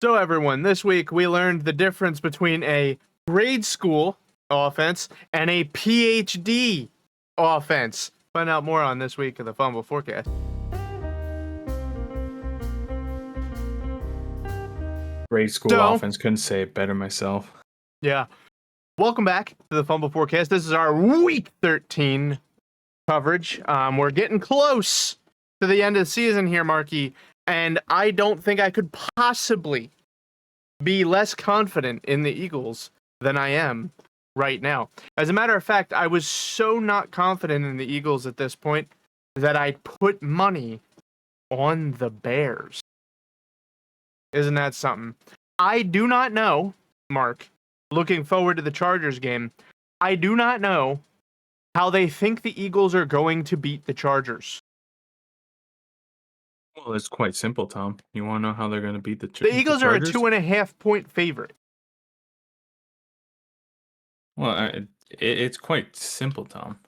So everyone, this week we learned the difference between a grade school offense and a PhD offense. Find out more on this week of the Fumble Forecast. Grade school offense, couldn't say it better myself. Yeah. Welcome back to the Fumble Forecast. This is our Week 13 coverage. We're getting close to the end of the season here, Marky, and I don't think I could possibly be less confident in the Eagles than I am right now. As a matter of fact, I was so not confident in the Eagles at this point that I put money on the Bears. Isn't that something? I do not know, Mark, looking forward to the Chargers game, I do not know how they think the Eagles are going to beat the Chargers. Well, it's quite simple, Tom. You want to know how they're going to beat the Chargers? The Eagles are a 2.5 point favorite. Well, it's quite simple, Tom.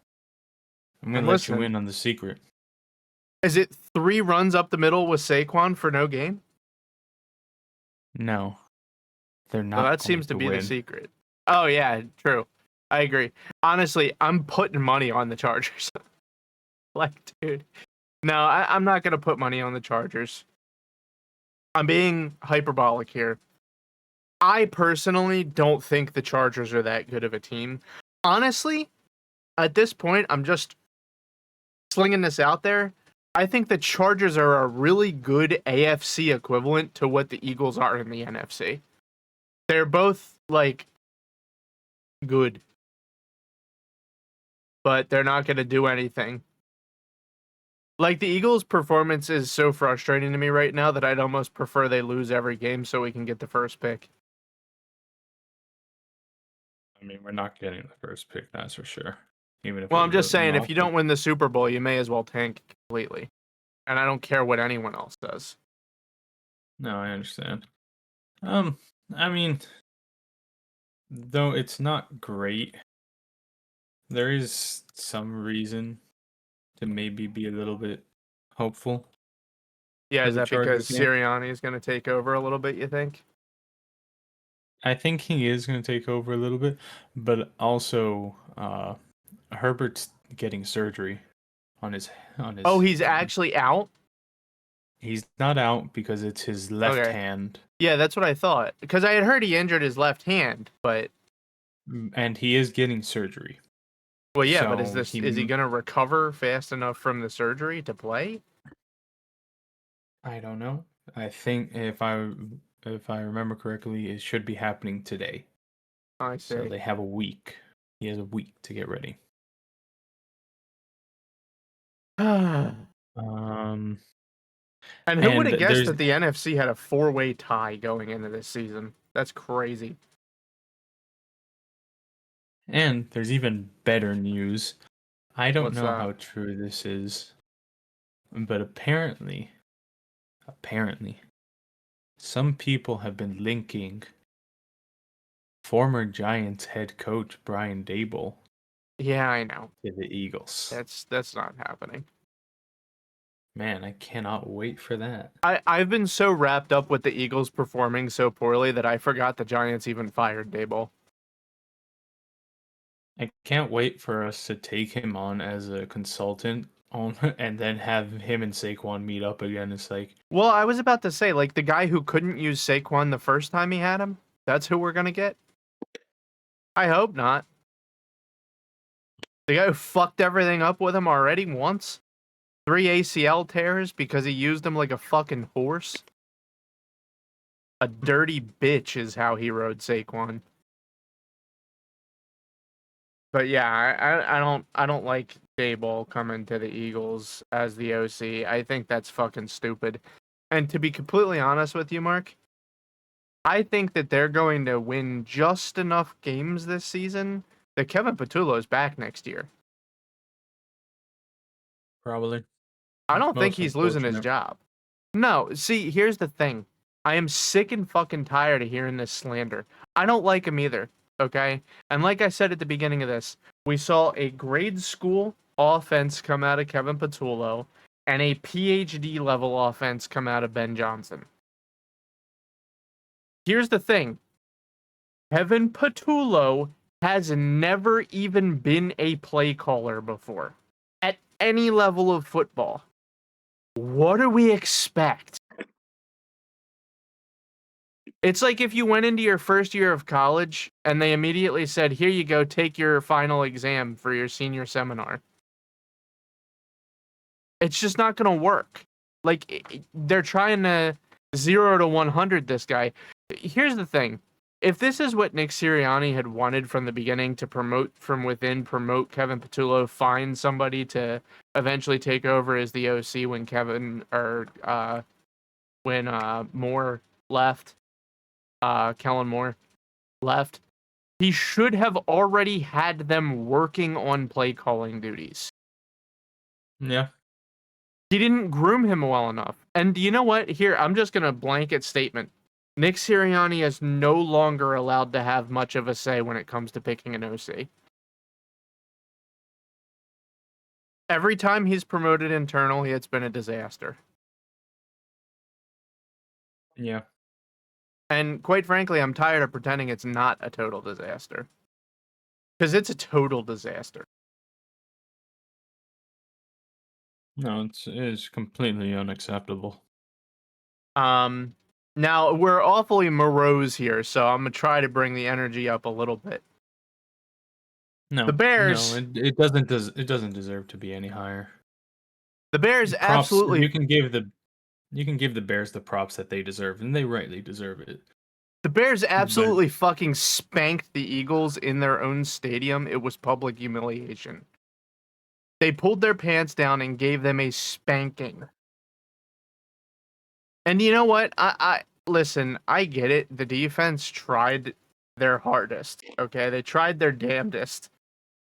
I'm going to let you in on the secret. Is it 3 runs up the middle with Saquon for no gain? No. They're not. Well, that seems to be the secret. Oh, yeah, true. I agree. Honestly, I'm putting money on the Chargers. Dude. No, I'm not going to put money on the Chargers. I'm being hyperbolic here. I personally don't think the Chargers are that good of a team. Honestly, at this point, I'm just slinging this out there. I think the Chargers are a really good AFC equivalent to what the Eagles are in the NFC. They're both, good. But they're not going to do anything. The Eagles' performance is so frustrating to me right now that I'd almost prefer they lose every game so we can get the first pick. I mean, we're not getting the first pick, that's for sure. I'm just saying, if you don't win the Super Bowl, you may as well tank completely. And I don't care what anyone else does. No, I understand. I mean, though it's not great, there is some reason to maybe be a little bit hopeful. Yeah, is that because Sirianni is going to take over a little bit, you think? I think he is going to take over a little bit, but also Herbert's getting surgery on his. Oh, he's actually out? He's not out because it's his left hand. Yeah, that's what I thought. Because I had heard he injured his left hand, but... And he is getting surgery. Well, yeah, so but is he going to recover fast enough from the surgery to play? I don't know. I think if I remember correctly, it should be happening today. I see. So they have a week. He has a week to get ready. And who would have guessed that the NFC had a 4-way tie going into this season? That's crazy. And there's even better news. I don't know how true this is, but apparently, some people have been linking former Giants head coach Brian Daboll. Yeah, I know. To the Eagles. That's not happening. Man, I cannot wait for that. I've been so wrapped up with the Eagles performing so poorly that I forgot the Giants even fired Daboll. I can't wait for us to take him on as a consultant and then have him and Saquon meet up again. It's like... Well, I was about to say, the guy who couldn't use Saquon the first time he had him, that's who we're going to get? I hope not. The guy who fucked everything up with him already once? 3 ACL tears because he used him like a fucking horse? A dirty bitch is how he rode Saquon. But yeah, I don't like Daboll coming to the Eagles as the OC. I think that's fucking stupid. And to be completely honest with you, Mark, I think that they're going to win just enough games this season that Kevin Patullo's back next year. Probably. I don't think he's losing his job. No, see, here's the thing. I am sick and fucking tired of hearing this slander. I don't like him either. Okay? And like I said at the beginning of this, we saw a grade school offense come out of Kevin Patullo and a PhD level offense come out of Ben Johnson. Here's the thing. Kevin Patullo has never even been a play caller before at any level of football. What do we expect? It's like if you went into your first year of college and they immediately said, here you go, take your final exam for your senior seminar. It's just not going to work. Like, they're trying to 0 to 100 this guy. Here's the thing. If this is what Nick Sirianni had wanted from the beginning, to promote from within, promote Kevin Patullo, find somebody to eventually take over as the OC when Moore left, Kellen Moore left, he should have already had them working on play calling duties. Yeah. He didn't groom him well enough. And you know what? Here, I'm just going to blanket statement. Nick Sirianni is no longer allowed to have much of a say when it comes to picking an OC. Every time he's promoted internally, it's been a disaster. Yeah. And quite frankly, I'm tired of pretending it's not a total disaster. Because it's a total disaster. No, it is completely unacceptable. Now, we're awfully morose here, so I'm going to try to bring the energy up a little bit. No, The Bears. No, it doesn't. It doesn't deserve to be any higher. The Bears Props. absolutely. You can give the Bears the props that they deserve, and they rightly deserve it. The Bears absolutely fucking spanked the Eagles in their own stadium. It was public humiliation. They pulled their pants down and gave them a spanking. And you know what? I listen, I get it. The defense tried their hardest. Okay, they tried their damnedest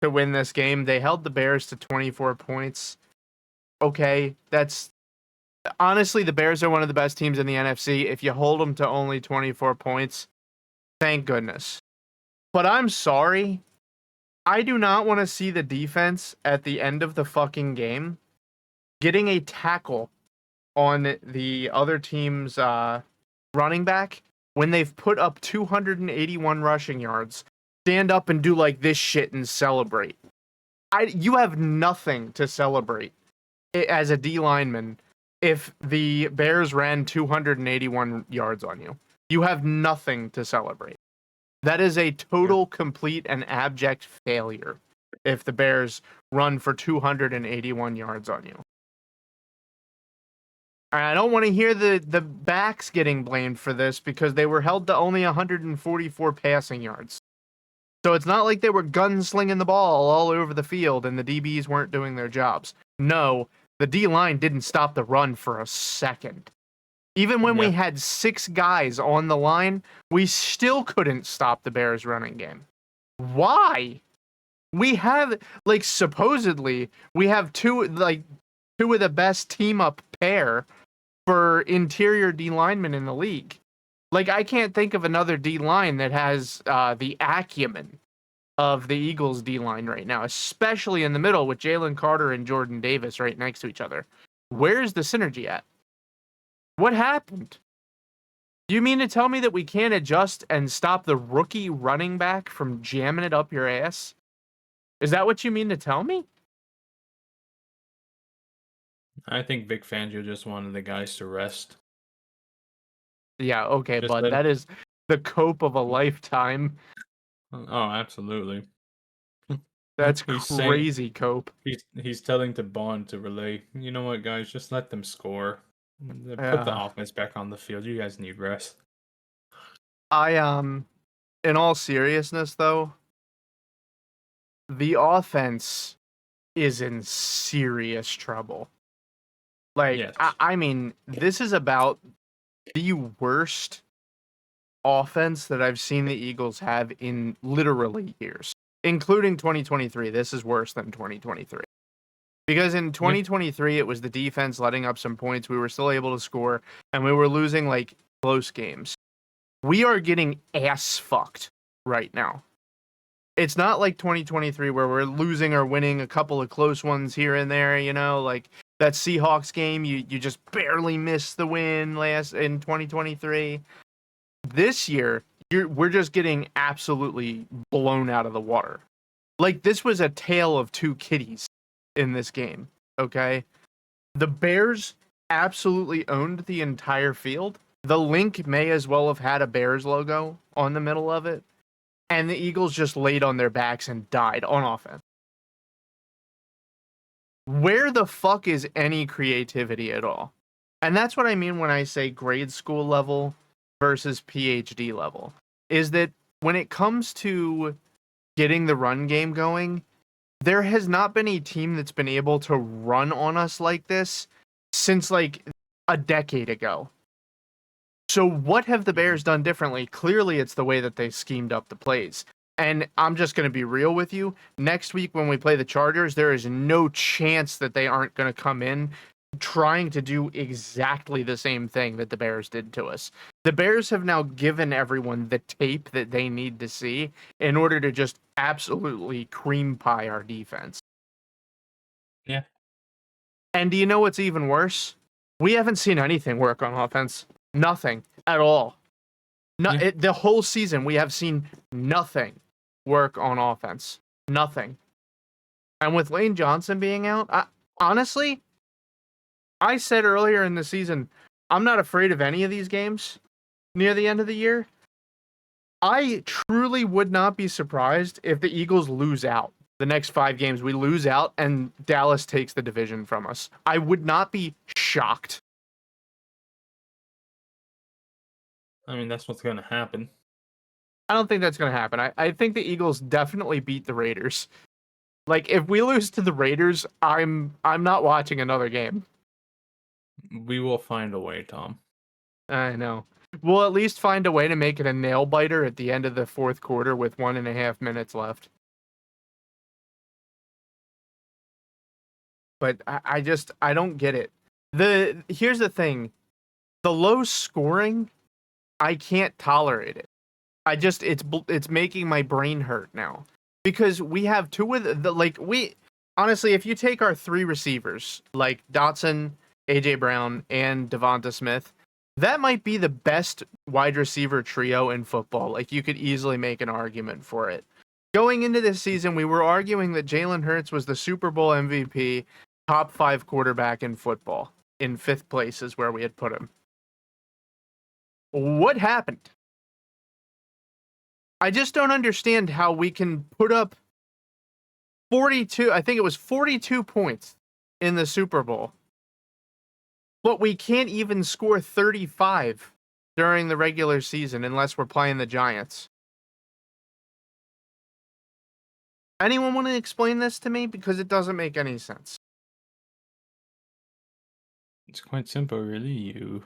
to win this game. They held the Bears to 24 points. Okay, that's honestly, the Bears are one of the best teams in the NFC. If you hold them to only 24 points, thank goodness. But I'm sorry. I do not want to see the defense at the end of the fucking game getting a tackle on the other team's running back when they've put up 281 rushing yards, stand up and do like this shit and celebrate. You have nothing to celebrate as a D lineman if the Bears ran 281 yards on you. You have nothing to celebrate. That is a total, complete, and abject failure if the Bears run for 281 yards on you. I don't want to hear the backs getting blamed for this because they were held to only 144 passing yards. So it's not like they were gunslinging the ball all over the field and the DBs weren't doing their jobs. No, the D-line didn't stop the run for a second. Even when we had 6 guys on the line, we still couldn't stop the Bears running game. Why? We have, like, supposedly, we have two of the best team-up pair for interior D-linemen in the league. Like, I can't think of another D-line that has the acumen of the Eagles D-line right now, especially in the middle with Jalen Carter and Jordan Davis right next to each other. Where's the synergy at? What happened? Do you mean to tell me that we can't adjust and stop the rookie running back from jamming it up your ass? Is that what you mean to tell me? I think Vic Fangio just wanted the guys to rest. Yeah, okay, but that is the cope of a lifetime. Oh, absolutely. That's crazy, cope. He's telling the Bond to relay, you know what, guys, just let them score. Put the offense back on the field. You guys need rest. In all seriousness, though, the offense is in serious trouble. Like, yes. I mean, this is about the worst offense that I've seen the Eagles have in literally years, including 2023. This is worse than 2023. Because in 2023, it was the defense letting up some points. We were still able to score, and we were losing, like, close games. We are getting ass fucked right now. It's not like 2023 where we're losing or winning a couple of close ones here and there, you know, like that Seahawks game, you just barely missed the win in 2023. This year, we're just getting absolutely blown out of the water. Like, this was a tale of two kitties in this game, okay? The Bears absolutely owned the entire field. The link may as well have had a Bears logo on the middle of it. And the Eagles just laid on their backs and died on offense. Where the fuck is any creativity at all? And that's what I mean when I say grade school level versus PhD level. Is that when it comes to getting the run game going, there has not been a team that's been able to run on us like this since like a decade ago. So what have the Bears done differently? Clearly, it's the way that they schemed up the plays. And I'm just going to be real with you. Next week when we play the Chargers, there is no chance that they aren't going to come in trying to do exactly the same thing that the Bears did to us. The Bears have now given everyone the tape that they need to see in order to just absolutely cream pie our defense. Yeah. And do you know what's even worse? We haven't seen anything work on offense. Nothing at all. The whole season, we have seen nothing work on offense. Nothing. And with Lane Johnson being out, honestly, I said earlier in the season, I'm not afraid of any of these games near the end of the year. I truly would not be surprised if the Eagles lose out. The next 5 games, we lose out and Dallas takes the division from us. I would not be shocked. I mean, that's what's going to happen. I don't think that's going to happen. I think the Eagles definitely beat the Raiders. Like, if we lose to the Raiders, I'm not watching another game. We will find a way, Tom. I know. We'll at least find a way to make it a nail biter at the end of the fourth quarter with 1.5 minutes left. But I don't get it. Here's the thing. The low scoring, I can't tolerate it. It's making my brain hurt now. Because we have two of honestly, if you take our 3 receivers, like Dotson, AJ Brown, and Devonta Smith, that might be the best wide receiver trio in football. Like, you could easily make an argument for it. Going into this season, we were arguing that Jalen Hurts was the Super Bowl MVP, top 5 quarterback in football. In 5th place is where we had put him. What happened? I just don't understand how we can put up 42, I think it was 42 points in the Super Bowl, but we can't even score 35 during the regular season unless we're playing the Giants. Anyone want to explain this to me? Because it doesn't make any sense. It's quite simple, really.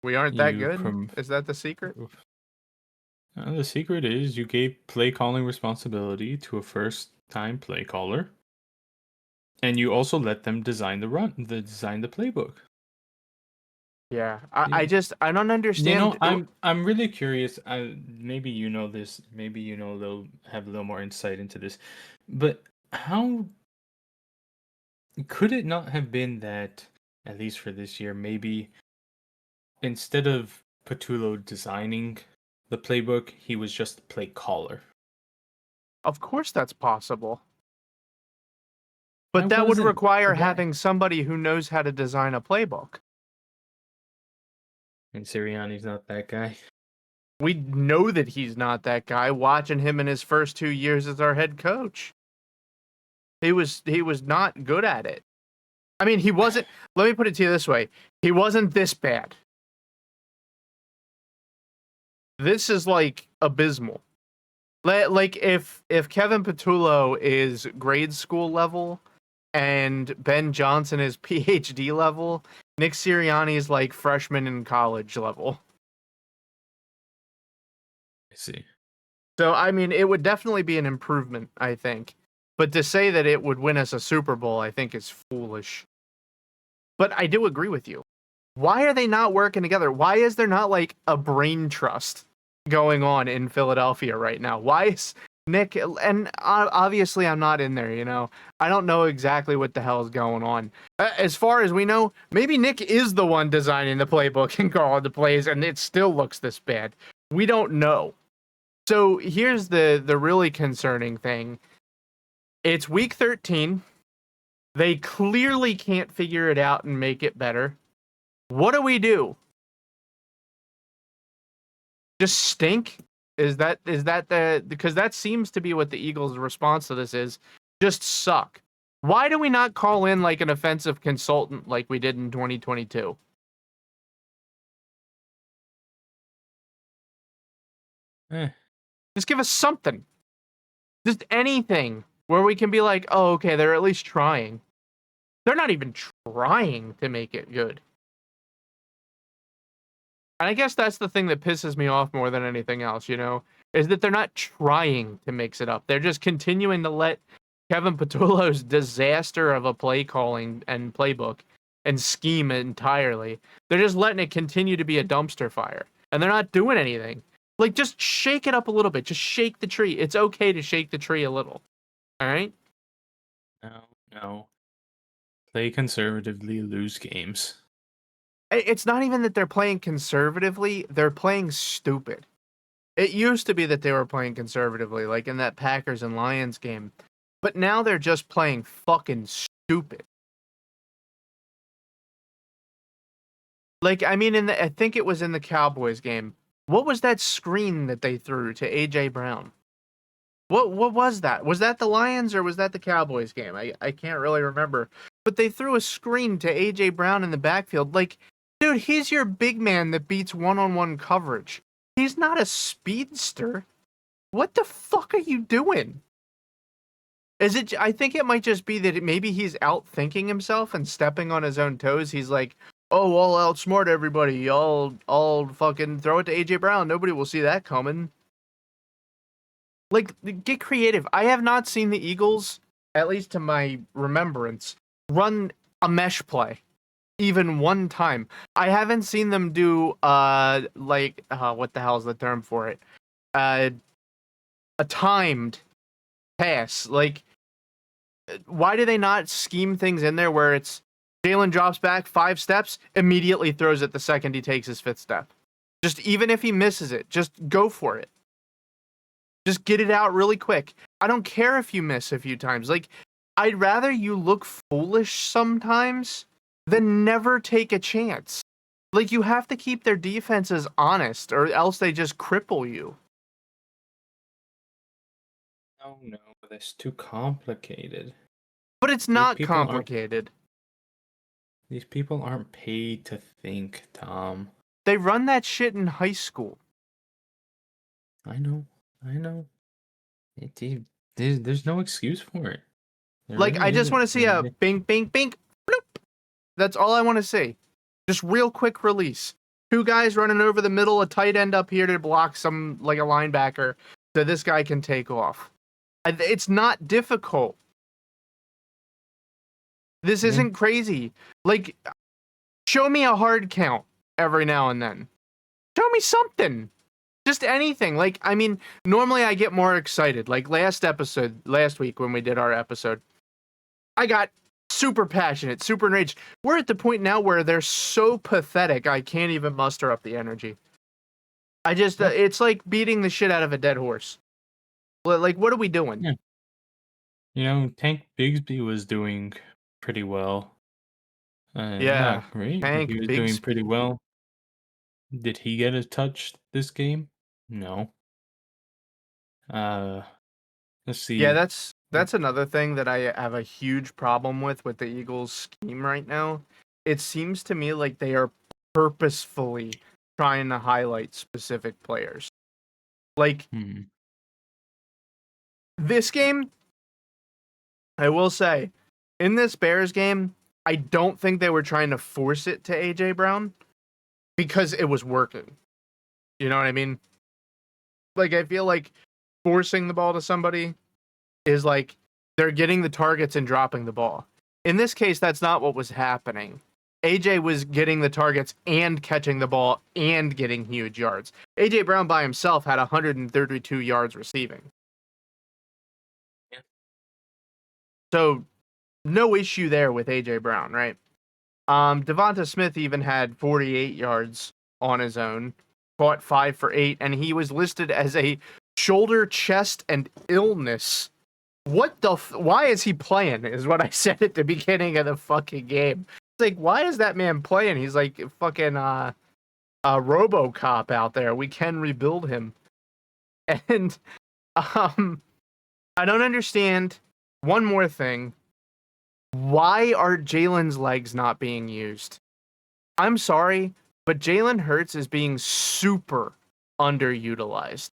We aren't that good? Is that the secret? The secret is you gave play calling responsibility to a first-time play caller, and you also let them design the playbook. Yeah, I don't understand. You know, I'm really curious. Maybe you know this. Maybe they'll have a little more insight into this. But how could it not have been that, at least for this year, maybe instead of Patullo designing the playbook, he was just a play caller? Of course that's possible. But that would require having somebody who knows how to design a playbook. And Sirianni's not that guy. We know that he's not that guy, watching him in his first 2 years as our head coach. He was not good at it. I mean, he wasn't, let me put it to you this way. He wasn't this bad. This is like abysmal. Like if Kevin Patullo is grade school level and Ben Johnson is PhD level, Nick Sirianni is like freshman in college level. I see. So, I mean, it would definitely be an improvement, I think. But to say that it would win us a Super Bowl, I think is foolish. But I do agree with you. Why are they not working together? Why is there not like a brain trust going on in Philadelphia right now? Why is Nick, and obviously I'm not in there, I don't know exactly what the hell is going on. As far as we know, maybe Nick is the one designing the playbook and calling the plays, and it still looks this bad. We don't know. So here's the really concerning thing. It's week 13. They clearly can't figure it out and make it better. What do? Just stink? Is that because that seems to be what the Eagles' response to this is? Just suck. Why do we not call in like an offensive consultant like we did in 2022? Just give us something. Just anything where we can be like, oh, okay, they're at least trying. They're not even trying to make it good. And I guess that's the thing that pisses me off more than anything else, is that they're not trying to mix it up. They're just continuing to let Kevin Patullo's disaster of a play calling and playbook and scheme entirely. They're just letting it continue to be a dumpster fire. And they're not doing anything. Like, just shake it up a little bit. Just shake the tree. It's okay to shake the tree a little. All right? No. Play conservatively, lose games. It's not even that they're playing conservatively. They're playing stupid. It used to be that they were playing conservatively, like in that Packers and Lions game. But now they're just playing fucking stupid. Like, I mean, I think it was in the Cowboys game. What was that screen that they threw to A.J. Brown? What was that? Was that the Lions or was that the Cowboys game? I can't really remember. But they threw a screen to A.J. Brown in the backfield. Like, dude, he's your big man that beats one-on-one coverage. He's not a speedster. What the fuck are you doing? I think it might just be that maybe he's outthinking himself and stepping on his own toes. He's like, oh, I'll outsmart everybody. I'll fucking throw it to AJ Brown. Nobody will see that coming. Like, get creative. I have not seen the Eagles, at least to my remembrance, run a mesh play even one time. I haven't seen them do what the hell is the term for it? A timed pass. Like, why do they not scheme things in there where it's Jalen drops back 5 steps, immediately throws it the second he takes his 5th step? Just even if he misses it, just go for it. Just get it out really quick. I don't care if you miss a few times. Like, I'd rather you look foolish sometimes than never take a chance. Like, you have to keep their defenses honest or else they just cripple you. No, that's too complicated. But it's not complicated. These people aren't paid to think, Tom. They run that shit in high school. I know. There's no excuse for it. I just want to see a bing, bing, bing, bloop. That's all I want to see. Just real quick release. 2 guys running over the middle, a tight end up here to block like a linebacker, so this guy can take off. It's not difficult. This isn't crazy. Like, show me a hard count every now and then. Show me something. Just anything. Like, I mean, normally I get more excited. Like last week when we did our episode, I got super passionate, super enraged. We're at the point now where they're so pathetic, I can't even muster up the energy. It's like beating the shit out of a dead horse. Like, what are we doing? Yeah. Tank Bigsby was doing pretty well. Yeah, not great. Tank He was Bigsby. doing pretty well. Did he get a touch this game? No. Let's see. Yeah, that's another thing that I have a huge problem with the Eagles' scheme right now. It seems to me like they are purposefully trying to highlight specific players. Like, this game, I will say, in this Bears game, I don't think they were trying to force it to AJ Brown because it was working. You know what I mean? Like, I feel like forcing the ball to somebody is like they're getting the targets and dropping the ball. In this case, that's not what was happening. AJ was getting the targets and catching the ball and getting huge yards. AJ Brown by himself had 132 yards receiving. So no issue there with AJ Brown, right? Devonta Smith even had 48 yards on his own, caught 5 for 8, and he was listed as a shoulder, chest, and illness. What the? Why is he playing? Is what I said at the beginning of the fucking game. It's like, why is that man playing? He's like fucking RoboCop out there. We can rebuild him. And I don't understand. One more thing. Why are Jalen's legs not being used? I'm sorry, but Jalen Hurts is being super underutilized.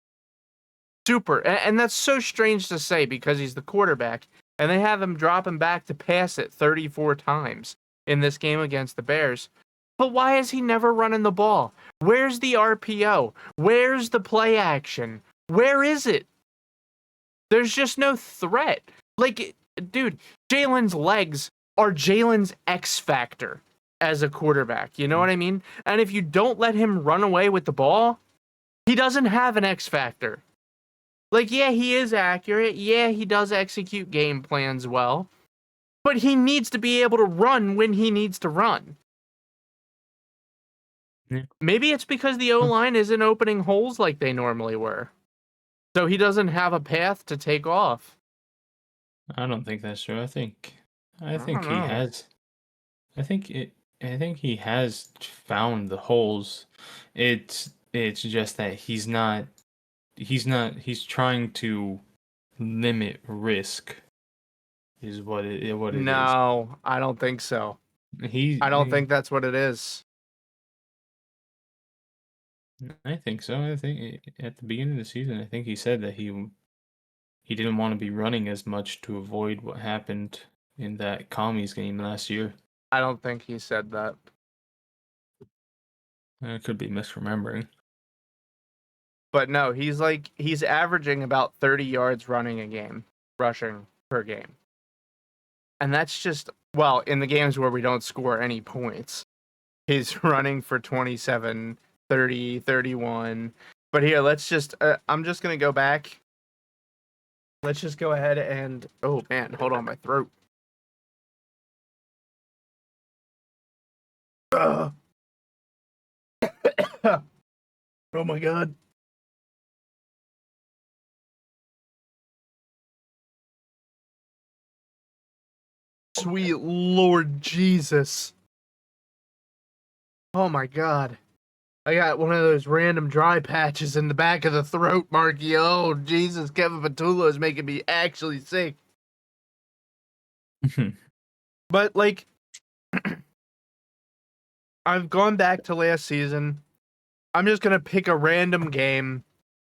Super. And that's so strange to say because he's the quarterback, and they have him dropping back to pass it 34 times in this game against the Bears. But why is he never running the ball? Where's the RPO? Where's the play action? Where is it? There's just no threat. Like, dude, Jalen's legs are Jalen's X factor as a quarterback. You know what I mean? And if you don't let him run away with the ball, he doesn't have an X factor. Like, yeah, he is accurate. Yeah, he does execute game plans well. But he needs to be able to run when he needs to run. Yeah. Maybe it's because the O-line isn't opening holes like they normally were. So he doesn't have a path to take off. I don't think that's true. I think don't he know. has. I think he has found the holes. It's just that he's trying to limit risk is what it is. No, I don't think so. I don't think that's what it is. I think so. I think at the beginning of the season, I think he said that he didn't want to be running as much to avoid what happened in that commies game last year. I don't think he said that. I could be misremembering. But no, he's averaging about 30 yards rushing per game. And that's just, well, in the games where we don't score any points, he's running for 27, 30, 31. But here, let's just, I'm just going to go back. Let's just go ahead and, oh man, hold on, my throat. Oh my God. Sweet Lord Jesus. Oh my God. I got one of those random dry patches in the back of the throat, Marky. Oh, Jesus. Kevin Patullo is making me actually sick. But, like, I've gone back to last season. I'm just going to pick a random game.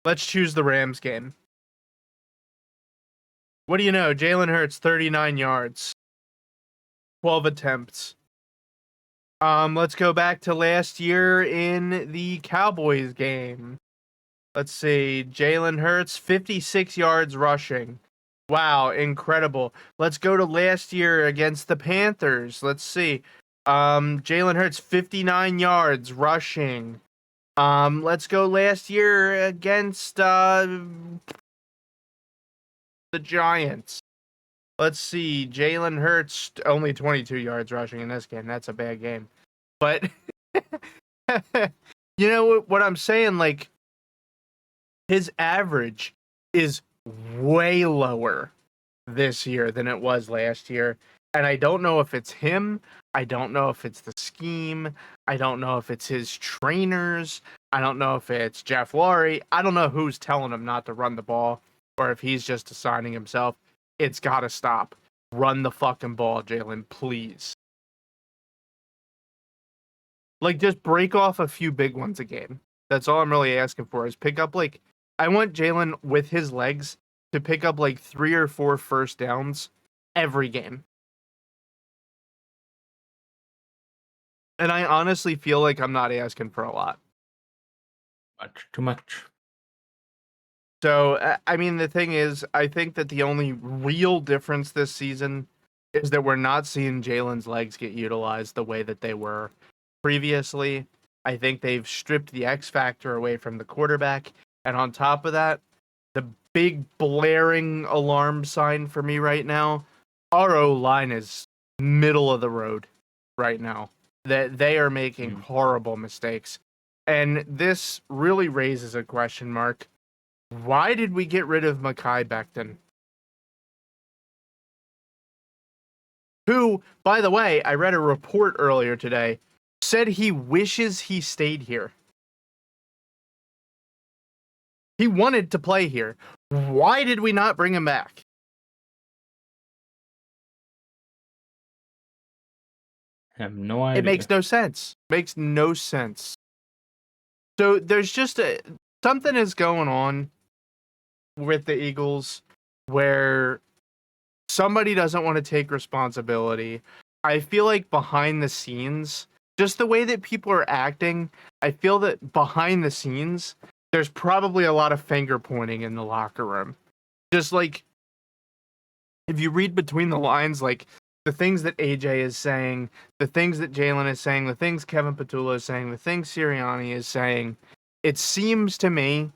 Let's choose the Rams game. What do you know? Jalen Hurts, 39 yards. 12 attempts. Let's go back to last year in the Cowboys game. Let's see. Jalen Hurts, 56 yards rushing. Wow, incredible. Let's go to last year against the Panthers. Let's see. Jalen Hurts, 59 yards rushing. Let's go last year against the Giants. Let's see. Jalen Hurts, only 22 yards rushing in this game. That's a bad game. But, you know what I'm saying? Like, his average is way lower this year than it was last year. And I don't know if it's him. I don't know if it's the scheme. I don't know if it's his trainers. I don't know if it's Jeff Lurie. I don't know who's telling him not to run the ball or if he's just assigning himself. It's got to stop. Run the fucking ball, Jalen, please. Like, just break off a few big ones a game. That's all I'm really asking for is pick up, like, I want Jalen with his legs to pick up, like, 3 or 4 first downs every game. And I honestly feel like I'm not asking for a lot. Too much. So, I mean, the thing is, I think that the only real difference this season is that we're not seeing Jalen's legs get utilized the way that they were previously. I think they've stripped the X factor away from the quarterback. And on top of that, the big blaring alarm sign for me right now, our O line is middle of the road right now. That they are making horrible mistakes. And this really raises a question mark. Why did we get rid of Mekhi Becton? Who, by the way, I read a report earlier today, said he wishes he stayed here. He wanted to play here. Why did we not bring him back? I have no idea. It makes no sense. Makes no sense. So there's just something is going on with the Eagles where somebody doesn't want to take responsibility. I feel like behind the scenes, just the way that people are acting, I feel that behind the scenes, there's probably a lot of finger pointing in the locker room. Just like, if you read between the lines, like the things that AJ is saying, the things that Jalen is saying, the things Kevin Petullo is saying, the things Sirianni is saying, it seems to me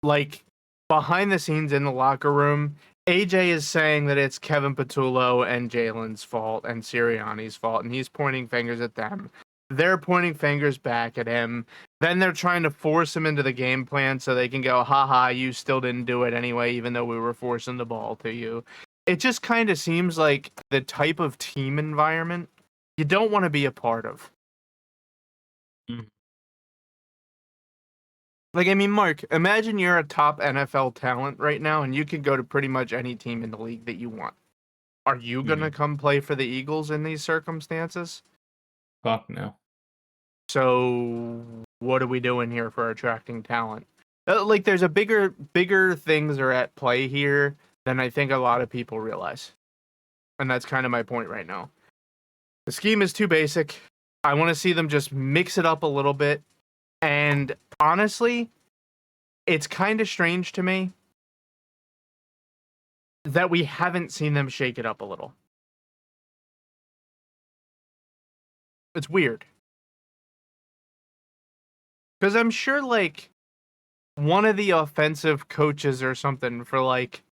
like behind the scenes in the locker room, AJ is saying that it's Kevin Petullo and Jalen's fault and Sirianni's fault, and he's pointing fingers at them. They're pointing fingers back at him. Then they're trying to force him into the game plan so they can go, haha, you still didn't do it anyway, even though we were forcing the ball to you. It just kind of seems like the type of team environment you don't want to be a part of. Like, I mean, Mark, imagine you're a top NFL talent right now and you can go to pretty much any team in the league that you want. Are you going to come play for the Eagles in these circumstances? Fuck no. So, what are we doing here for attracting talent? Like, there's a bigger things are at play here than I think a lot of people realize. And that's kind of my point right now. The scheme is too basic. I want to see them just mix it up a little bit. And honestly, it's kind of strange to me that we haven't seen them shake it up a little. It's weird. Because I'm sure, like, one of the offensive coaches or something for, like,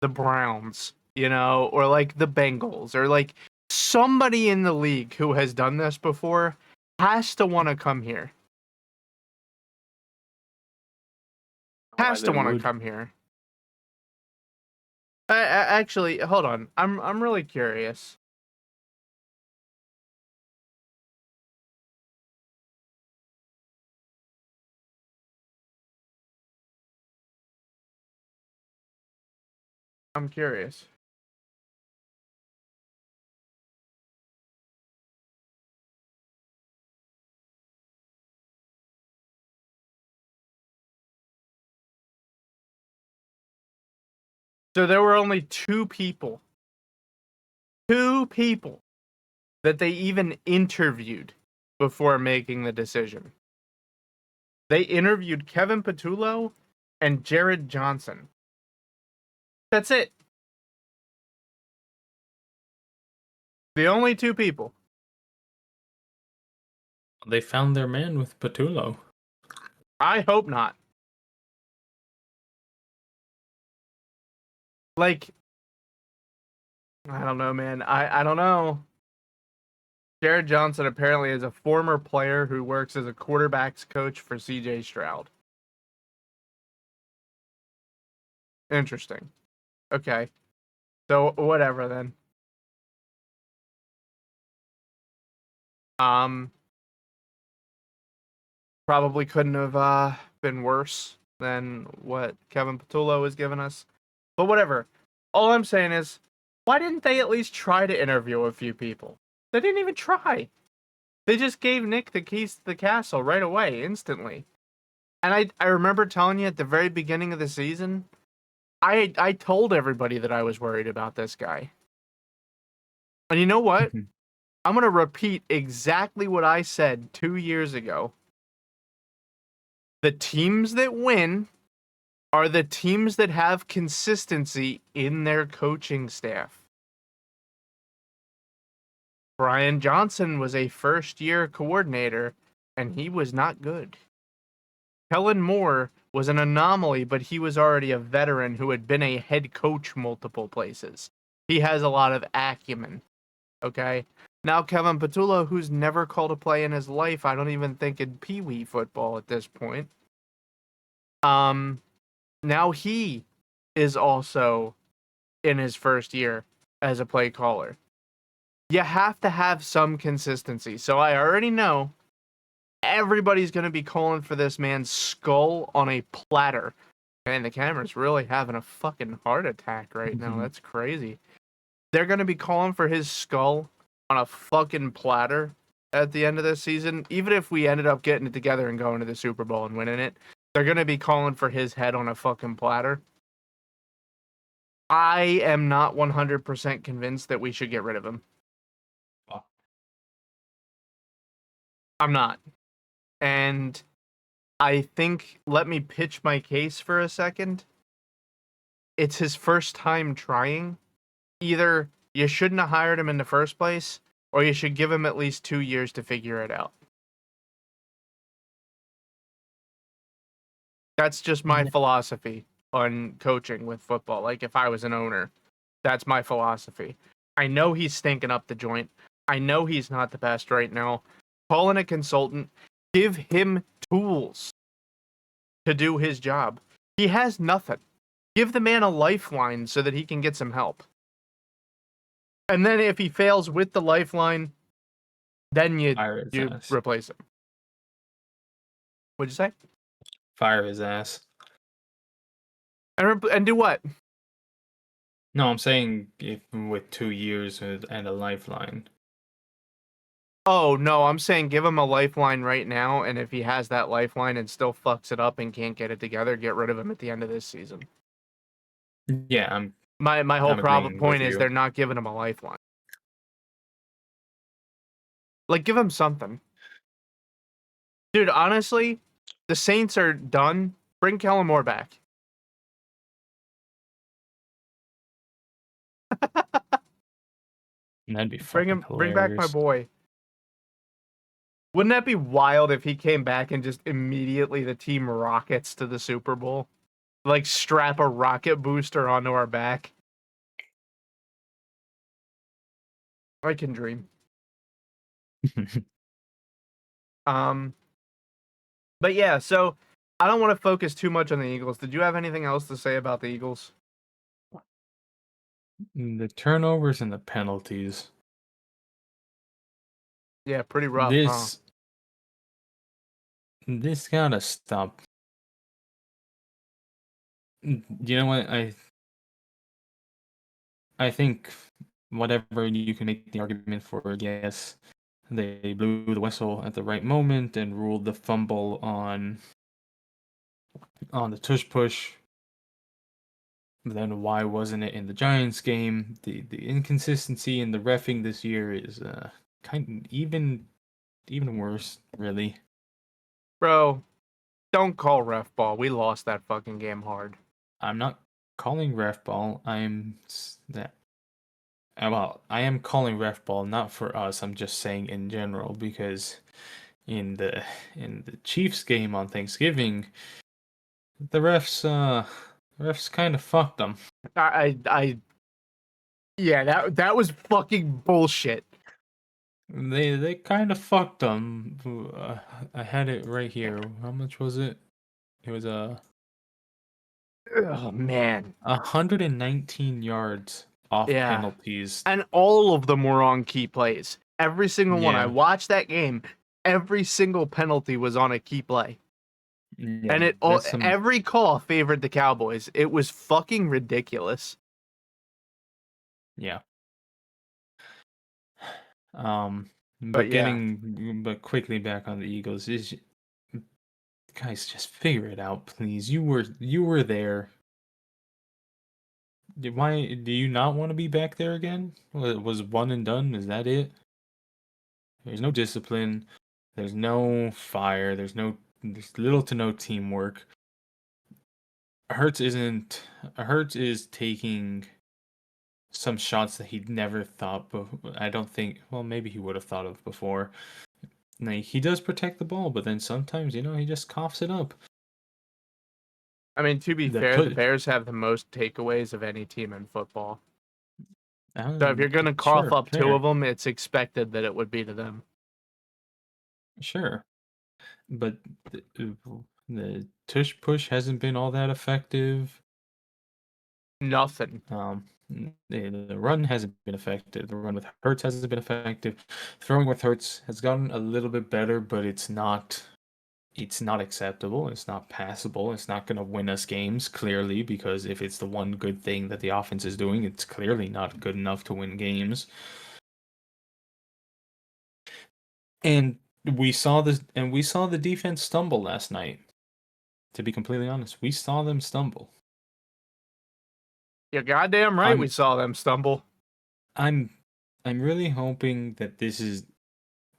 the Browns, you know, or, like, the Bengals, or, like, somebody in the league who has done this before has to want to come here. Has to want to come here. Actually, hold on. I'm really curious. I'm curious. So there were only two people that they even interviewed before making the decision. They interviewed Kevin Petullo and Jared Johnson. That's it. The only two people. They found their man with Petullo. I hope not. Like, I don't know, man. I don't know. Jared Johnson apparently is a former player who works as a quarterbacks coach for CJ Stroud. Interesting. Okay. So whatever then. Probably couldn't have been worse than what Kevin Petullo has given us. But whatever. All I'm saying is, why didn't they at least try to interview a few people? They didn't even try. They just gave Nick the keys to the castle right away, instantly. And I remember telling you at the very beginning of the season, I told everybody that I was worried about this guy. And you know what? I'm going to repeat exactly what I said 2 years ago. The teams that win are the teams that have consistency in their coaching staff. Brian Johnson was a first-year coordinator, and he was not good. Kellen Moore was an anomaly, but he was already a veteran who had been a head coach multiple places. He has a lot of acumen. Okay. Now Kevin Patullo, who's never called a play in his life, I don't even think in Pee Wee football at this point. Now he is also in his first year as a play caller. You have to have some consistency. So I already know everybody's going to be calling for this man's skull on a platter. And the camera's really having a fucking heart attack right now. That's crazy. They're going to be calling for his skull on a fucking platter at the end of this season. Even if we ended up getting it together and going to the Super Bowl and winning it, they're going to be calling for his head on a fucking platter. I am not 100% convinced that we should get rid of him. I'm not. And I think, let me pitch my case for a second. It's his first time trying. Either you shouldn't have hired him in the first place, or you should give him at least 2 years to figure it out. That's just my philosophy on coaching with football. Like, if I was an owner, that's my philosophy. I know he's stinking up the joint. I know he's not the best right now. Call in a consultant. Give him tools to do his job. He has nothing. Give the man a lifeline so that he can get some help. And then if he fails with the lifeline, then you replace him. What'd you say? Fire his ass. And do what? No, I'm saying if with 2 years and a lifeline. Oh, no, I'm saying give him a lifeline right now, and if he has that lifeline and still fucks it up and can't get it together, get rid of him at the end of this season. Yeah, my whole point is they're not giving him a lifeline. Like, give him something. Dude, honestly, the Saints are done. Bring Kellen Moore back. That'd be fucking hilarious. Bring back my boy. Wouldn't that be wild if he came back and just immediately the team rockets to the Super Bowl? Like, strap a rocket booster onto our back? I can dream. But yeah, so I don't want to focus too much on the Eagles. Did you have anything else to say about the Eagles? The turnovers and the penalties. Yeah, pretty rough, This gotta stop. You know what? I think whatever you can make the argument for, yes, they blew the whistle at the right moment and ruled the fumble on the tush push. Then why wasn't it in the Giants game? The inconsistency in the reffing this year is kind of even worse, really. Bro, don't call ref ball. We lost that fucking game hard. I'm not calling ref ball. I am calling ref ball not for us. I'm just saying in general because in the Chiefs game on Thanksgiving, the refs kind of fucked them. Yeah, that was fucking bullshit. They kind of fucked them. I had it right here. How much was it? It was oh man, 119 yards off penalties, and all of them were on key plays. Every single one. I watched that game. Every single penalty was on a key play. Yeah, and every call favored the Cowboys. It was fucking ridiculous. Yeah. But quickly back on the Eagles is, guys, just figure it out, please. You were there. Why do you not want to be back there again? Was one and done? Is that it? There's no discipline. There's no fire. There's little to no teamwork. Hurts is taking some shots that he'd never thought of. I don't think. Well, maybe he would have thought of before. Like, he does protect the ball, but then sometimes, he just coughs it up. I mean, to be fair, the Bears have the most takeaways of any team in football. So if you're going to cough Sure, up two fair, of them, it's expected that it would be to them. sure. But the tush push hasn't been all that effective. Nothing. The run hasn't been effective. The run with Hurts hasn't been effective. Throwing with Hurts has gotten a little bit better, but it's not. It's not acceptable. It's not passable. It's not going to win us games, clearly, because if it's the one good thing that the offense is doing, it's clearly not good enough to win games. And we saw this, and we saw the defense stumble last night. To be completely honest, we saw them stumble. You're goddamn right we I'm, saw them stumble. I'm, I'm really hoping that this is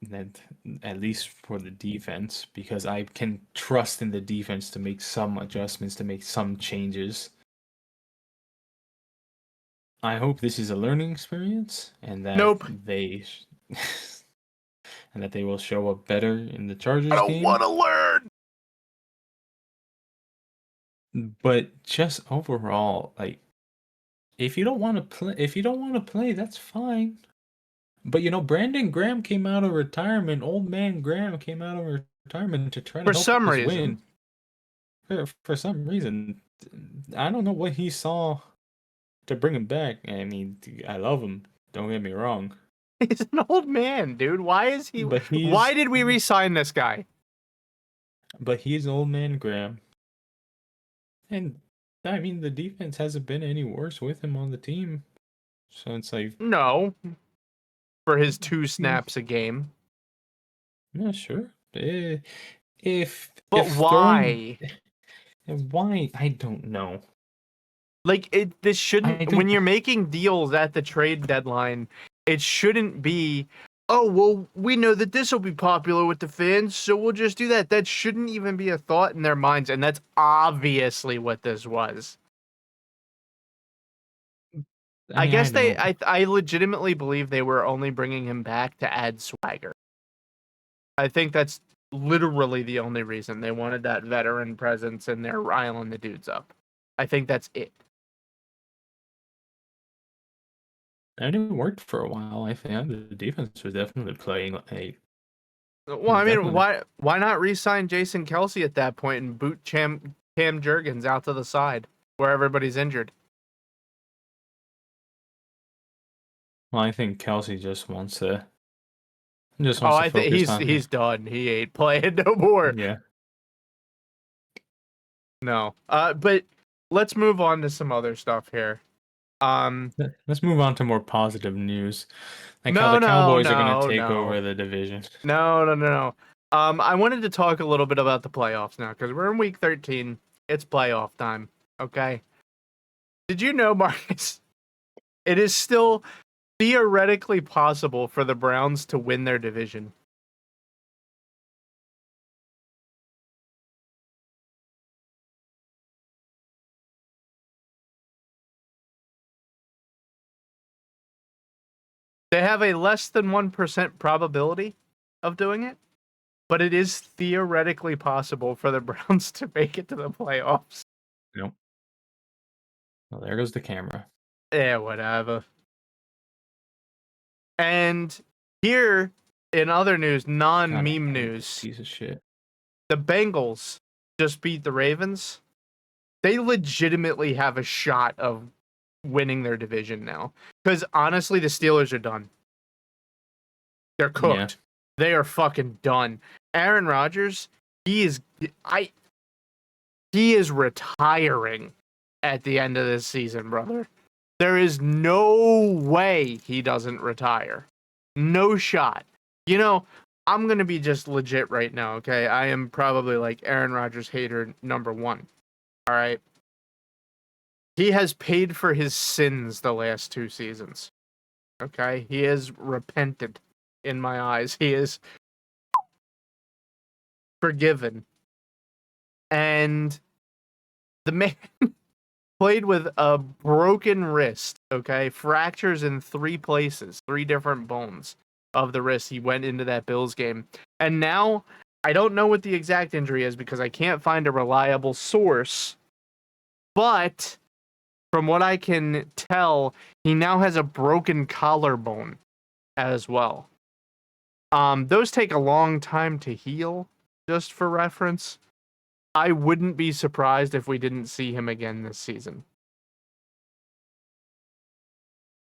that at least for the defense, because I can trust in the defense to make some adjustments, to make some changes. I hope this is a learning experience, and that Nope. they and that they will show up better in the I Chargers don't game. want to learn. But just overall, like, if you don't want to play, that's fine. But Brandon Graham came out of retirement. Old man Graham came out of retirement to try to For help some us reason. win. For some reason, I don't know what he saw to bring him back. I mean, I love him. Don't get me wrong. He's an old man, dude. Why is he? But Why did we re-sign this guy? But he's old man Graham. And I mean, the defense hasn't been any worse with him on the team. So it's like, No. For his 2 snaps a game. yeah, sure. If But why? why? I don't know. Like this shouldn't. When you're making deals at the trade deadline, it shouldn't be. Oh well, we know that this will be popular with the fans, so we'll just do that. That shouldn't even be a thought in their minds, and that's obviously what this was. I mean, guess don't. I legitimately believe they were only bringing him back to add swagger. I think that's literally the only reason they wanted that veteran presence and they're riling the dudes up. I think that's it. And it worked for a while. I think the defense was definitely playing Well, I mean, why not re-sign Jason Kelsey at that point and boot Cam Jurgens out to the side where everybody's injured? Well, I think Kelsey just wants to I think focus on he's done. He ain't playing no more. Yeah. No. But let's move on to some other stuff here. Let's move on to more positive news. Like no, how the Cowboys no, are going to take no. over the division. No. I wanted to talk a little bit about the playoffs now because we're in week 13. It's playoff time. Okay. Did you know, Marcus? It is still theoretically possible for the Browns to win their division. They have a less than 1% probability of doing it, but it is theoretically possible for the Browns to make it to the playoffs. Nope. Well, there goes the camera. Yeah, whatever. And here, in other news, non-meme news, piece of shit. The Bengals just beat the Ravens. They legitimately have a shot of winning their division now. Because honestly, the Steelers are done. They're cooked. Yeah. They are fucking done. Aaron Rodgers, he is retiring at the end of this season, brother. There is no way he doesn't retire. No shot. I'm going to be just legit right now, okay? I am probably like Aaron Rodgers hater number 1. All right? He has paid for his sins the last 2 seasons. Okay? He has repented in my eyes. He is forgiven. And the man played with a broken wrist, okay? Fractures in 3 places, 3 different bones of the wrist. He went into that Bills game. And now, I don't know what the exact injury is because I can't find a reliable source, but from what I can tell, he now has a broken collarbone as well. Those take a long time to heal, just for reference. I wouldn't be surprised if we didn't see him again this season.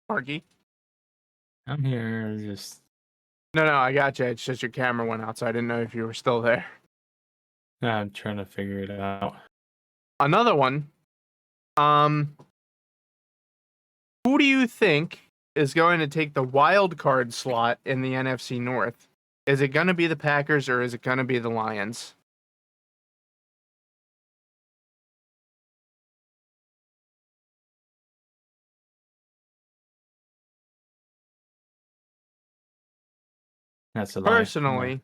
Marky? I'm here just. No, I got you. It's just your camera went out, so I didn't know if you were still there. I'm trying to figure it out. Another one. Who do you think is going to take the wild card slot in the NFC North? Is it going to be the Packers or is it going to be the Lions? That's a lie. Personally,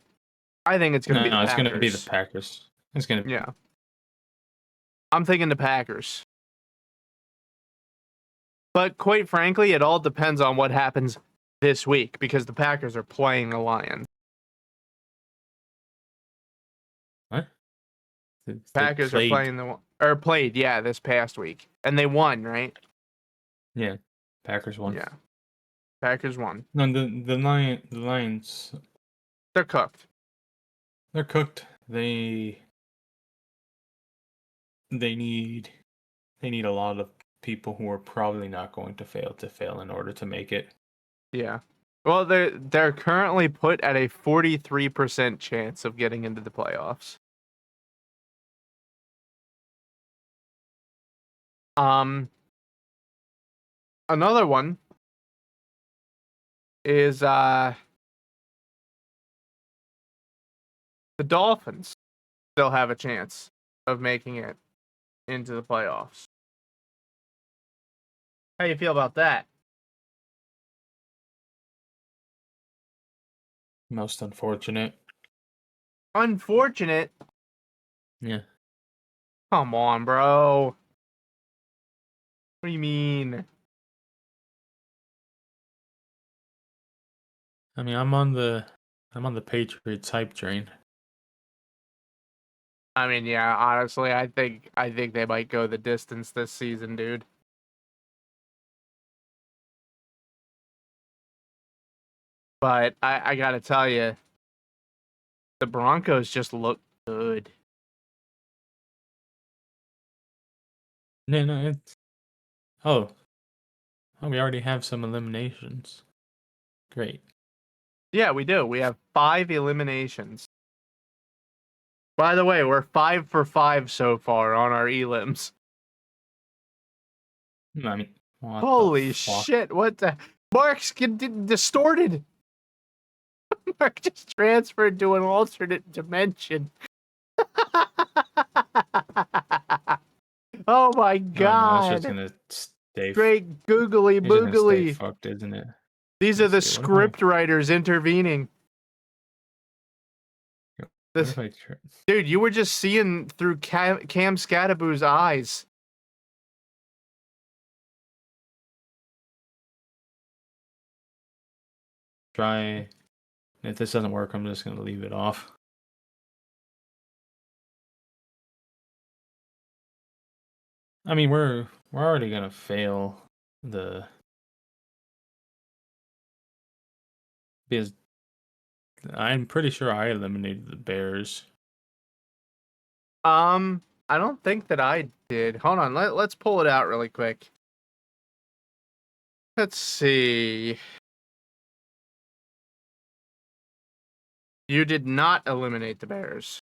I think it's going to be the No, it's Packers. going to be the Packers. It's going to. Yeah. I'm thinking the Packers. But quite frankly, it all depends on what happens this week because the Packers are playing the Lions. What? Packers are played, yeah, this past week. And they won, right? Yeah. Packers won. Yeah. Packers won. No, the Lions. They're cooked. They're cooked. They need a lot of people who are probably not going to fail in order to make it. Yeah. Well, they're currently put at a 43% chance of getting into the playoffs. Another one is the Dolphins still have a chance of making it into the playoffs. How you feel about that? Most unfortunate. Unfortunate? Yeah. Come on, bro. What do you mean? I mean, I'm on the Patriots hype train. I mean, yeah, honestly, I think they might go the distance this season, dude. But I gotta tell you, the Broncos just look good. No, it's. Oh, we already have some eliminations. Great. Yeah, we do. We have 5 eliminations. By the way, we're 5 for 5 so far on our elims. I mean, what Holy the fuck? shit! What the? Mark's getting distorted. Mark just transferred to an alternate dimension. Oh my god! No, it's just gonna stay. Great googly It's just gonna stay boogly. fucked, isn't it? These are the Let's see, what if script writers intervening. What if I Dude, you were just seeing through Cam Scataboo's eyes. try? If this doesn't work, I'm just gonna leave it off. I mean, we're already gonna fail the because I'm pretty sure I eliminated the Bears. I don't think that I did. Hold on, let's pull it out really quick. Let's see. You did not eliminate the Bears.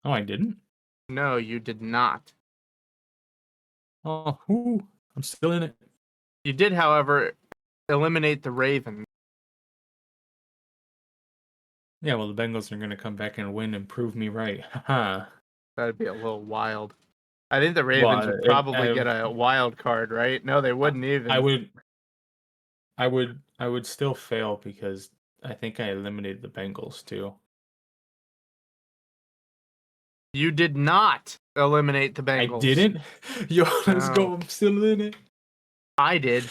Oh, I didn't? No, you did not. Oh, whoo. I'm still in it. You did, however, eliminate the Ravens. Yeah, well, the Bengals are going to come back and win and prove me right. Haha. That'd be a little wild. I think the Ravens would probably get a wild card, right? No, they wouldn't even. I would still fail because I think I eliminated the Bengals too. You did not eliminate the Bengals. I didn't? Yo, let's No. go. I'm still in it. I did.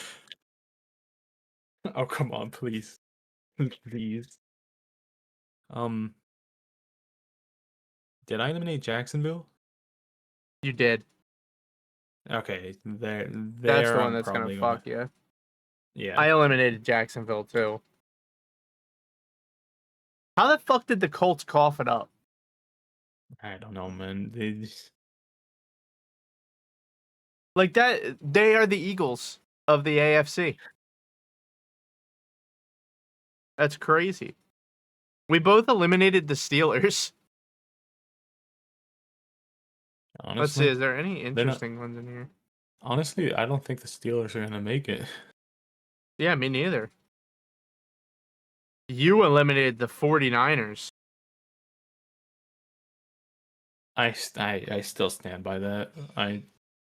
Oh, come on, please. Please. Did I eliminate Jacksonville? You did. Okay, That's there the one I'm that's gonna probably gonna. fuck you. Yeah, I eliminated Jacksonville too. How the fuck did the Colts cough it up? I don't know, man. They Like that, they are the Eagles of the AFC. That's crazy. We both eliminated the Steelers. Let's see, honestly, is there any they're not. interesting ones in here? Honestly, I don't think the Steelers are gonna make it. Yeah, me neither. You eliminated the 49ers. I still stand by that.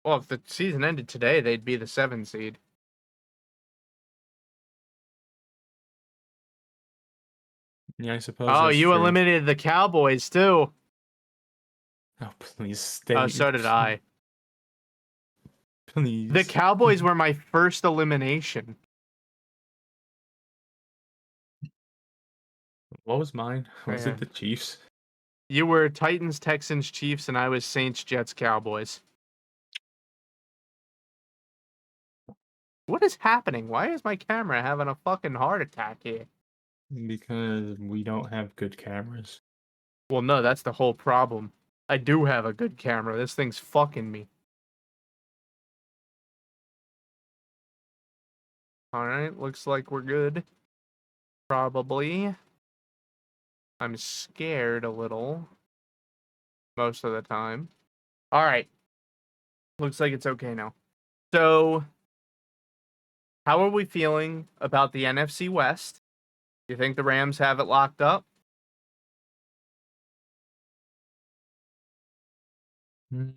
Well, if the season ended today, they'd be the 7 seed. Yeah, I suppose Oh, that's you true. eliminated the Cowboys too. Oh, please Oh, stay. so did I. The Please. Cowboys were my first elimination. What was mine? Was it Man. the Chiefs? You were Titans, Texans, Chiefs, and I was Saints, Jets, Cowboys. What is happening? Why is my camera having a fucking heart attack here? Because we don't have good cameras. Well, no, that's the whole problem. I do have a good camera. This thing's fucking me. Alright, looks like we're good. Probably. I'm scared a little. Most of the time. Alright. Looks like it's okay now. So, how are we feeling about the NFC West? You think the Rams have it locked up? Mm,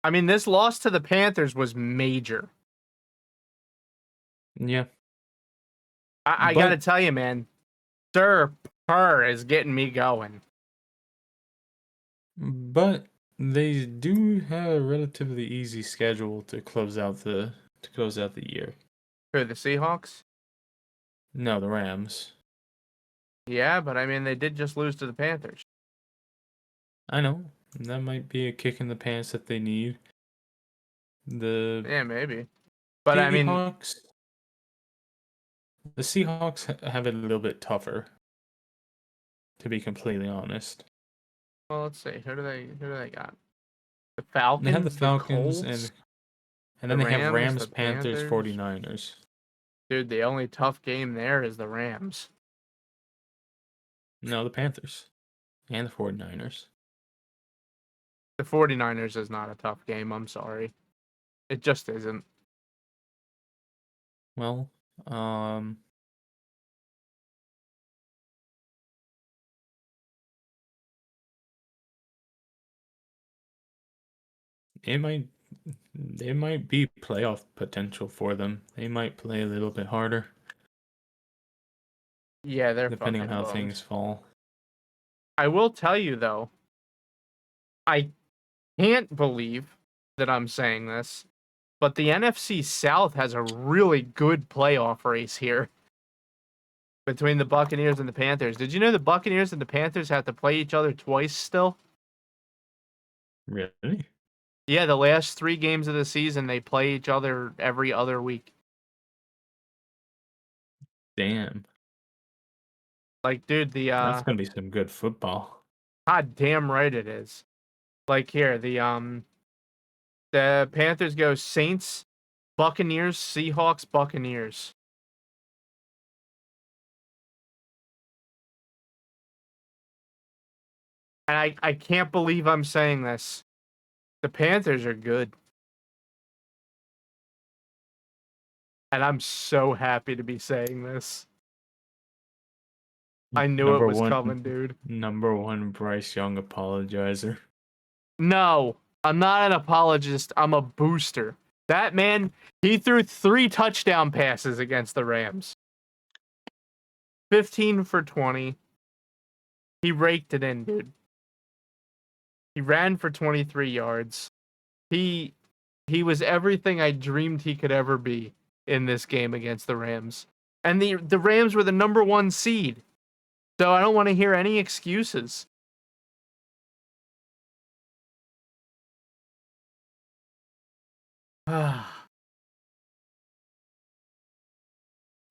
I mean, this loss to the Panthers was major. yeah, I gotta but tell you, man. Sir Purr is getting me going. but they do have a relatively easy schedule to close out the year. For the Seahawks? No, the Rams. Yeah, but I mean, they did just lose to the Panthers. I know that might be a kick in the pants that they need. The Yeah, maybe. But I mean, Seahawks, the Seahawks have it a little bit tougher, to be completely honest. well, let's see. Who do they got? The They have the Falcons, the Falcons Colts, and the then they have Rams, Rams, the Panthers, Panthers. 49ers. Dude, the only tough game there is the Rams. No, the Panthers and the 49ers. The 49ers is not a tough game. I'm sorry. It just isn't. Well, it might be playoff potential for them. They might play a little bit harder Yeah, they're depending on fucking how boned. things fall. I will tell you, though, I can't believe that I'm saying this, but the NFC South has a really good playoff race here between the Buccaneers and the Panthers. Did you know the Buccaneers and the Panthers have to play each other twice still? Really? Yeah, the last 3 games of the season, they play each other every other week. Damn. Like, dude, That's gonna be some good football. god damn right it is. Like here, the Panthers go Saints, Buccaneers, Seahawks, Buccaneers. And I can't believe I'm saying this. The Panthers are good. And I'm so happy to be saying this. I knew it Number was one, coming, dude. number one Bryce Young apologizer. No, I'm not an apologist. I'm a booster. That man, he threw 3 touchdown passes against the Rams. 15 for 20. He raked it in, dude. He ran for 23 yards. He he was everything I dreamed he could ever be in this game against the Rams. And the Rams were the number 1 seed. So I don't want to hear any excuses.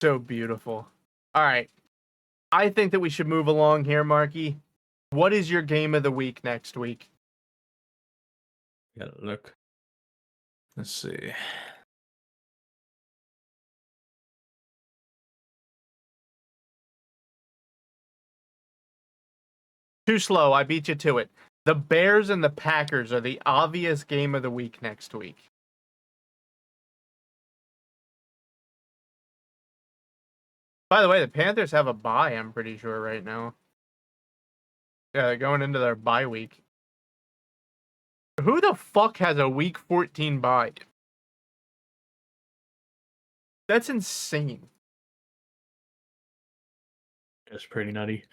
So beautiful. All right. I think that we should move along here, Marky. What is your game of the week next week? Gotta look. Let's see. Too slow. I beat you to it. The Bears and the Packers are the obvious game of the week next week. By the way, the Panthers have a bye, I'm pretty sure, right now. Yeah, they're going into their bye week. Who the fuck has a week 14 bye? That's insane. It's pretty nutty.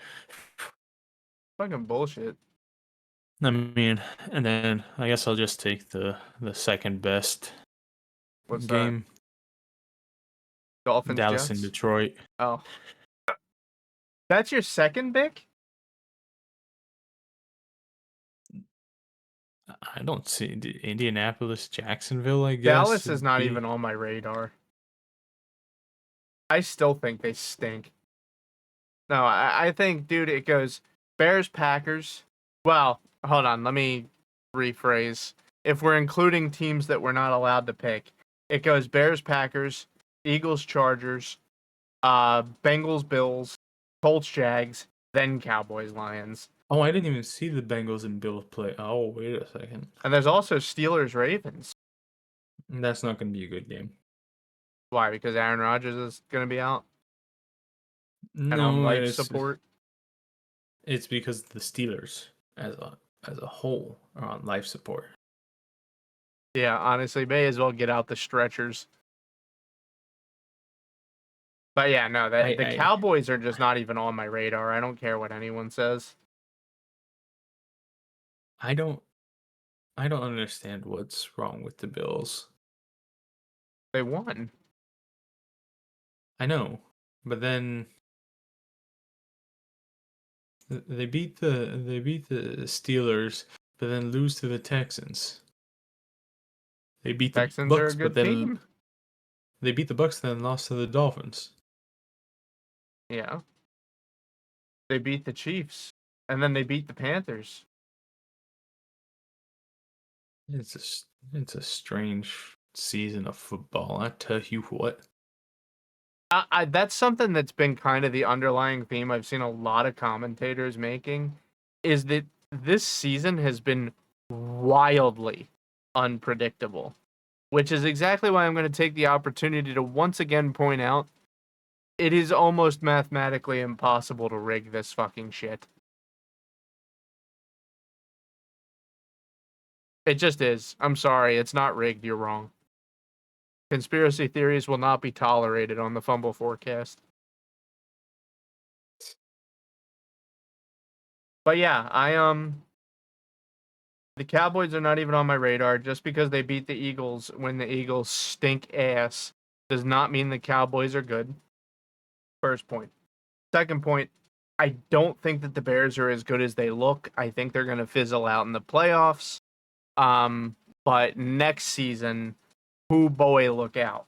Fucking bullshit. I mean, and then I guess I'll just take the second best What's game. that? Dolphins, Dallas and Jets? Detroit. Oh. That's your second pick? I don't see Indianapolis, Jacksonville, I guess. Dallas is not even on my radar. I still think they stink. No, I think, dude, it goes Bears, Packers. Well, hold on. Let me rephrase. If we're including teams that we're not allowed to pick, it goes Bears, Packers, Eagles, Chargers, Bengals, Bills, Colts, Jags, then Cowboys, Lions. Oh, I didn't even see the Bengals and Bills play. Oh, wait a second. And there's also Steelers, Ravens. That's not going to be a good game. Why? Because Aaron Rodgers is going to be out and on No, life support. it's because the Steelers as a whole are on life support. Yeah, honestly, may as well get out the stretchers. But yeah, no, the Cowboys are just not even on my radar. I don't care what anyone says. I don't understand what's wrong with the Bills. They won. I know, but then they beat the Steelers, but then lose to the Texans. They beat the Texans Bucks, are a good but then team. they beat the Bucks, then lost to the Dolphins. Yeah. They beat the Chiefs. And then they beat the Panthers. It's a strange season of football. I tell you what. That's something that's been kind of the underlying theme I've seen a lot of commentators making, is that this season has been wildly unpredictable, which is exactly why I'm going to take the opportunity to once again point out it is almost mathematically impossible to rig this fucking shit. It just is. I'm sorry. It's not rigged. You're wrong. Conspiracy theories will not be tolerated on the Fumble Forecast. But yeah, the Cowboys are not even on my radar. Just because they beat the Eagles when the Eagles stink ass does not mean the Cowboys are good. First point. Second point, I don't think that the Bears are as good as they look. I think they're going to fizzle out in the playoffs. But next season, who boy, look out.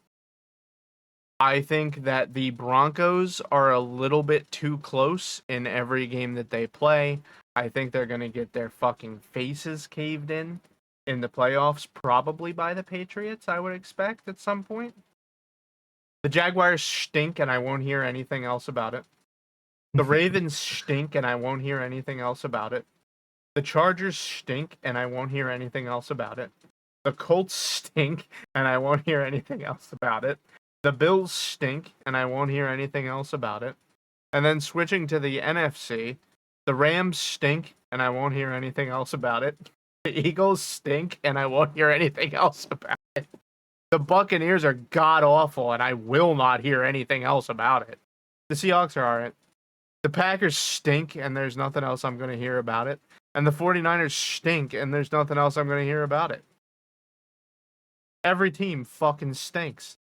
I think that the Broncos are a little bit too close in every game that they play. I think they're going to get their fucking faces caved in the playoffs, probably by the Patriots, I would expect at some point. The Jaguars stink, and I won't hear anything else about it. The Ravens stink, and I won't hear anything else about it. The Chargers stink, and I won't hear anything else about it. The Colts stink, and I won't hear anything else about it. The Bills stink, and I won't hear anything else about it. And then switching to the NFC, the Rams stink, and I won't hear anything else about it. The Eagles stink, and I won't hear anything else about it. The Buccaneers are god-awful, and I will not hear anything else about it. The Seahawks are alright. The Packers stink, and there's nothing else I'm going to hear about it. And the 49ers stink, and there's nothing else I'm going to hear about it. Every team fucking stinks.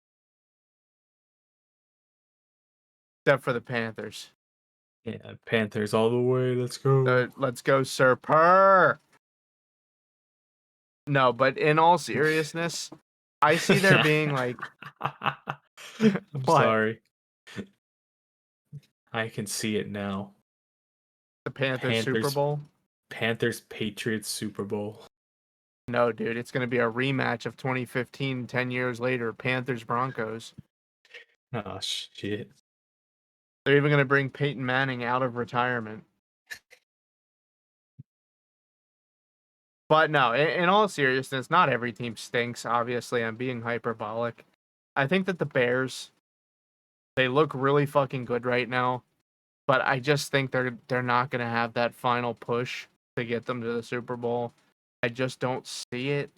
Except for the Panthers. Yeah, Panthers all the way. Let's go. Let's go, Sir Purr. No, but in all seriousness, I see there being like I'm what? sorry. I can see it now. The Panthers Super Panthers Bowl? Panthers Patriots Super Bowl. No, dude, it's gonna be a rematch of 2015, 10 years later, Panthers Broncos. Oh shit. They're even gonna bring Peyton Manning out of retirement. But no, in all seriousness, not every team stinks. Obviously, I'm being hyperbolic. I think that the Bears, they look really fucking good right now, but I just think they're not gonna have that final push to get them to the Super Bowl. I just don't see it.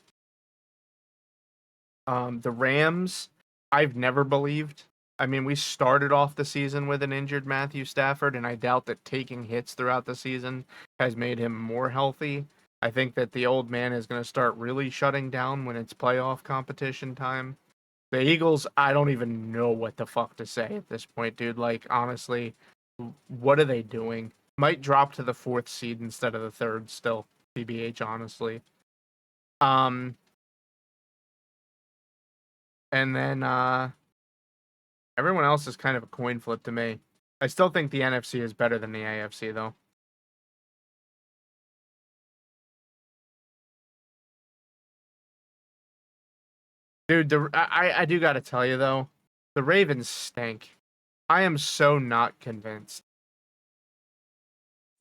The Rams, I've never believed. I mean, we started off the season with an injured Matthew Stafford, and I doubt that taking hits throughout the season has made him more healthy. I think that the old man is going to start really shutting down when it's playoff competition time. The Eagles, I don't even know what the fuck to say at this point, dude. Like, honestly, what are they doing? Might drop to the 4th seed instead of the 3rd still, TBH, honestly. Um, and then everyone else is kind of a coin flip to me. I still think the NFC is better than the AFC, though. Dude, I do got to tell you, though, the Ravens stink. I am so not convinced.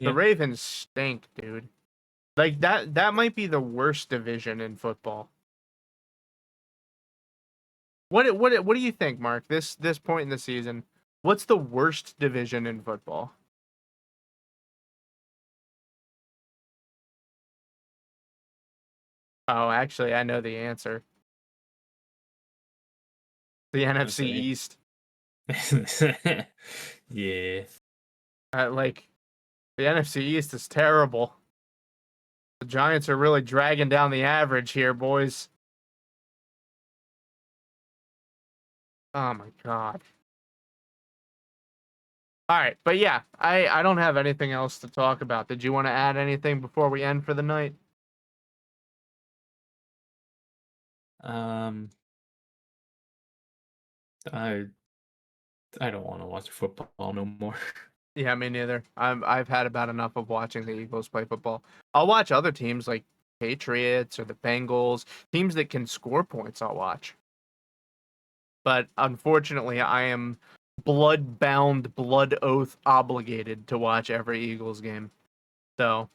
The Yeah. Ravens stink, dude. Like, that might be the worst division in football. What do you think, Mark? This point in the season, what's the worst division in football? Oh, actually, I know the answer. The I NFC say. East. Yeah. Like, the NFC East is terrible. The Giants are really dragging down the average here, boys. Oh my god. All right, but yeah, I don't have anything else to talk about. Did you want to add anything before we end for the night? Um I I don't want to watch football no more. Yeah, me neither. I've had about enough of watching the Eagles play football. I'll watch other teams like Patriots or the Bengals, teams that can score points. I'll watch. But unfortunately, I am blood bound, blood oath obligated to watch every Eagles game. So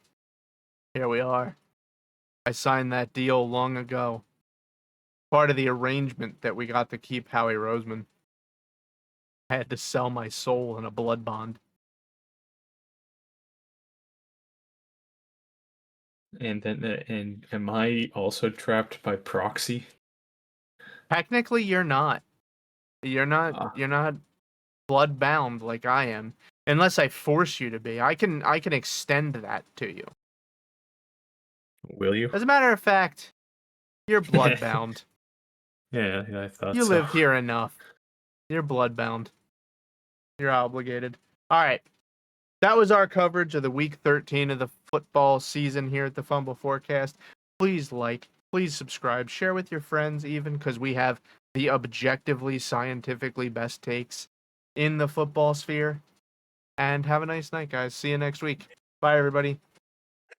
here we are. I signed that deal long ago. Part of the arrangement that we got to keep Howie Roseman. I had to sell my soul in a blood bond. And then and am I also trapped by proxy? Technically, you're not. You're not. Ah, You're not blood bound like I am, unless I force you to be. I can extend that to you. will you? As a matter of fact, you're blood bound. Yeah, I thought You so. live here enough. You're blood bound. You're obligated. All right. That was our coverage of the week 13 of the football season here at the Fumble Forecast. Please like, please subscribe, share with your friends, even because we have the objectively, scientifically best takes in the football sphere. And have a nice night, guys. See you next week. Bye, everybody.